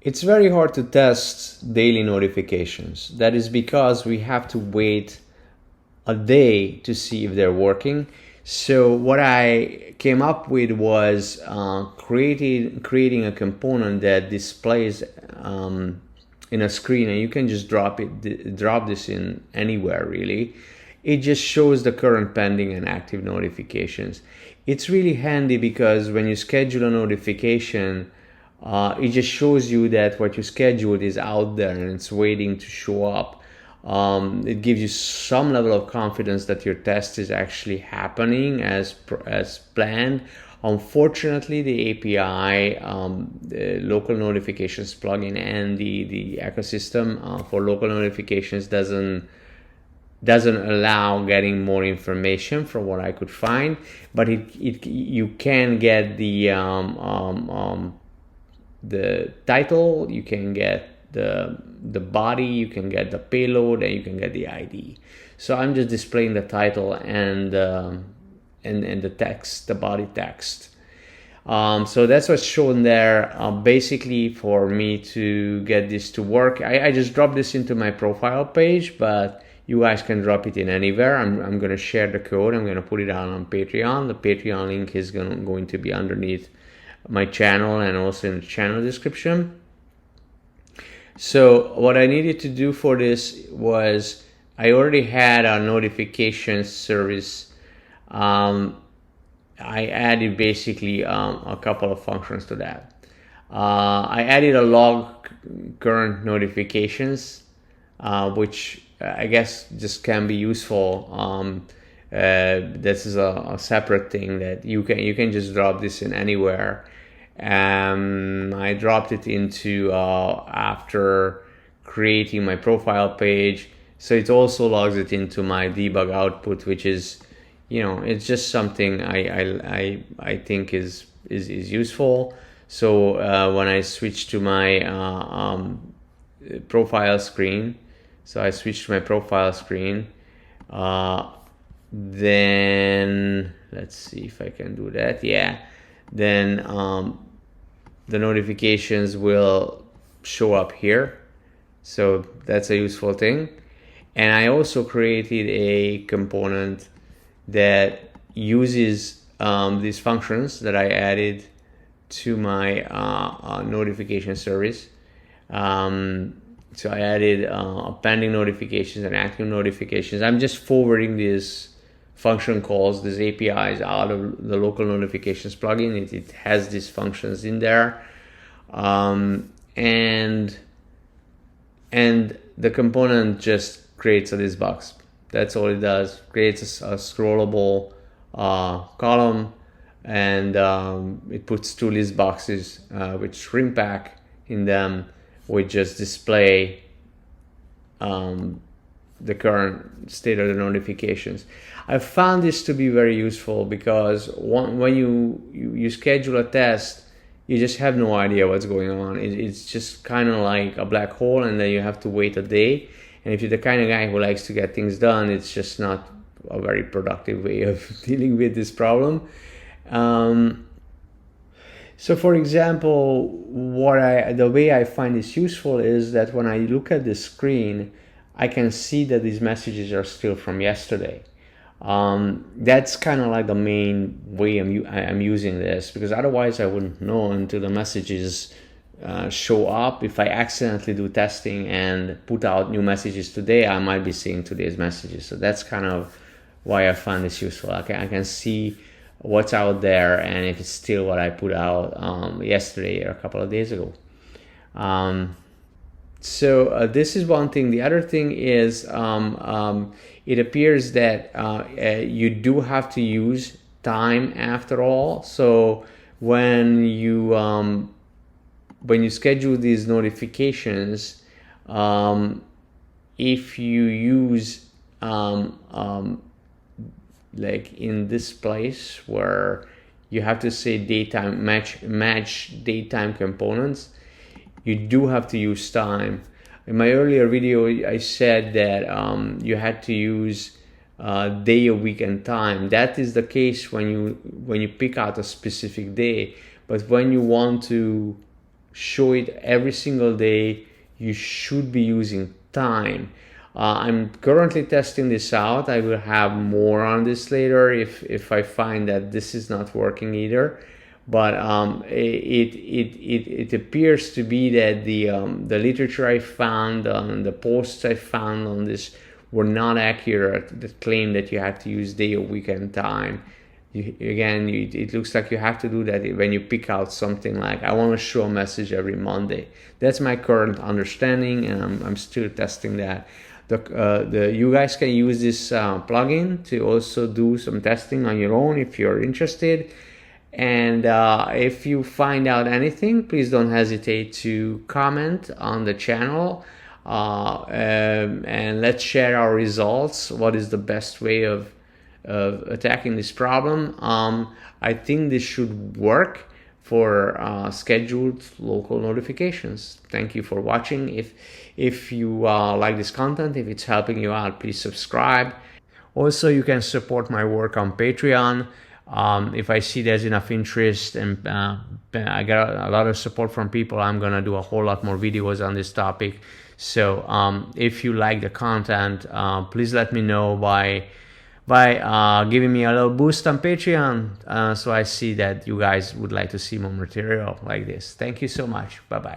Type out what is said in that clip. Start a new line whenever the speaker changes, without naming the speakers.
It's very hard to test daily notifications. That is because we have to wait a day to see if they're working. So what I came up with was creating a component that displays in a screen, and you can just drop this in anywhere really. It just shows the current pending and active notifications. It's really handy because when you schedule a notification, it just shows you that what you scheduled is out there and it's waiting to show up. It gives you some level of confidence that your test is actually happening as planned. Unfortunately, the API, the local notifications plugin, and the ecosystem for local notifications doesn't allow getting more information from what I could find. But you can get the title, you can get the body, you can get the payload, and you can get the ID. So I'm just displaying the title and the text, the body text. So that's what's shown there. Basically, for me to get this to work, I just dropped this into my profile page, but you guys can drop it in anywhere. I'm going to share the code. I'm going to put it out on Patreon. The Patreon link is going to be underneath my channel and also in the channel description. So what I needed to do for this was, I already had a notification service. I added basically a couple of functions to that. I added a log current notifications, which I guess just can be useful. This is a separate thing that you can just drop this in anywhere. I dropped it into after creating my profile page, so it also logs it into my debug output, which is, it's just something I think is useful. So when I switch to my profile screen, then let's see if I can do that. Yeah. Then the notifications will show up here. So that's a useful thing. And I also created a component that uses these functions that I added to my notification service. So I added pending notifications and active notifications. I'm just forwarding these function calls, these APIs out of the local notifications plugin. It has these functions in there, and the component just creates a list box. That's all it does. Creates a scrollable column, and it puts two list boxes with shrink pack in them, which just display the current state of the notifications. I found this to be very useful because when you schedule a test, you just have no idea what's going on. It's just kind of like a black hole, and then you have to wait a day. And if you're the kind of guy who likes to get things done, it's just not a very productive way of dealing with this problem. So for example, the way I find this useful is that when I look at the screen, I can see that these messages are still from yesterday. That's kind of like the main way I'm using this, because otherwise I wouldn't know until the messages show up. If I accidentally do testing and put out new messages today, I might be seeing today's messages. So that's kind of why I find this useful. I can see what's out there and if it's still what I put out yesterday or a couple of days ago. So this is one thing. The other thing is it appears that you do have to use time after all. So when you schedule these notifications, if you use like in this place where you have to say daytime match daytime components, you do have to use time. In my earlier video, I said that you had to use day, a week, and time. That is the case when you pick out a specific day. But when you want to show it every single day. You should be using time. I'm currently testing this out. I will have more on this later if I find that this is not working either. But it appears to be that the literature I found on the posts I found on this were not accurate. The claim that you have to use day or weekend time. It looks like you have to do that when you pick out something like, I want to show a message every Monday. That's my current understanding, and I'm still testing that. You guys can use this plugin to also do some testing on your own if you're interested. And if you find out anything, please don't hesitate to comment on the channel, and let's share our results. What is the best way of attacking this problem? I think this should work for scheduled local notifications. Thank you for watching. If you like this content, if it's helping you out, please subscribe. Also, you can support my work on Patreon. If I see there's enough interest and I got a lot of support from people, I'm gonna do a whole lot more videos on this topic. So if you like the content, please let me know by giving me a little boost on Patreon, so I see that you guys would like to see more material like this. Thank you so much. Bye bye.